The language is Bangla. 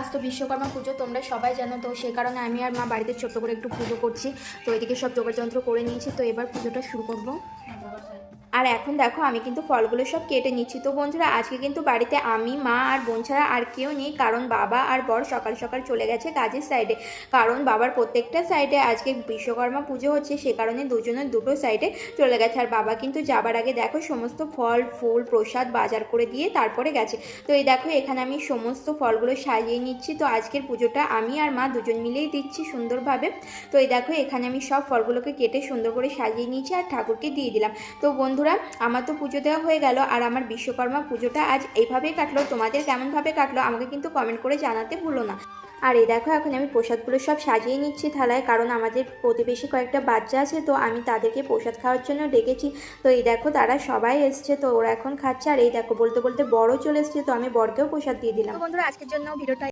আজ তো বিশ্বকর্মা পুজো তোমরা সবাই জানো, তো সেই কারণে আমি আর মা বাড়িতে ছোট্ট করে একটু পুজো করছি। তো এদিকে সব যোগাযন্ত্র করে নিয়েছি, তো এবার পুজোটা শুরু করব। আর এখন দেখো আমি কিন্তু ফলগুলো সব কেটে নিচ্ছি। তো বন্ধুরা আজকে কিন্তু বাড়িতে আমি, মা আর বোন ছাড়া আর কেউ নেই, কারণ বাবা আর বর সকাল সকাল চলে গেছে কাজের সাইডে। কারণ বাবার প্রত্যেকটা সাইডে আজকে বিশ্বকর্মা পুজো হচ্ছে, সে কারণে দুজনের দুটো সাইডে চলে গেছে। আর বাবা কিন্তু যাবার আগে দেখো সমস্ত ফল ফুল প্রসাদ বাজার করে দিয়ে তারপরে গেছে। তো এই দেখো এখানে আমি সমস্ত ফলগুলো সাজিয়ে নিচ্ছি। তো আজকের পুজোটা আমি আর মা দুজন মিলেই দিচ্ছি সুন্দরভাবে। তো এই দেখো এখানে আমি সব ফলগুলোকে কেটে সুন্দর করে সাজিয়ে নিচ্ছি আর ঠাকুরকে দিয়ে দিলাম। তো বন্ধুরা আমার তো পুজো দেওয়া হয়ে গেল, আর আমার বিশ্বকর্মা পুজোটা আজ এইভাবেই কাটলো। তোমাদের কেমনভাবে কাটলো আমাকে কিন্তু কমেন্ট করে জানাতে ভুলো না। আর এই দেখো এখন আমি প্রসাদগুলো সব সাজিয়ে নিচ্ছি থালায়, কারণ আমাদের প্রতিবেশী কয়েকটা বাচ্চা আছে, তো আমি তাদেরকে প্রসাদ খাওয়ার জন্য ডেকেছি। তো এই দেখো তারা সবাই এসছে, তো ওরা এখন খাচ্ছে। আর এই দেখো বলতে বলতে বড়ও চলে এসছে, তো আমি বরকেও প্রসাদ দিয়ে দিলাম। তো বন্ধুরা আজকের জন্য ভিডিওটা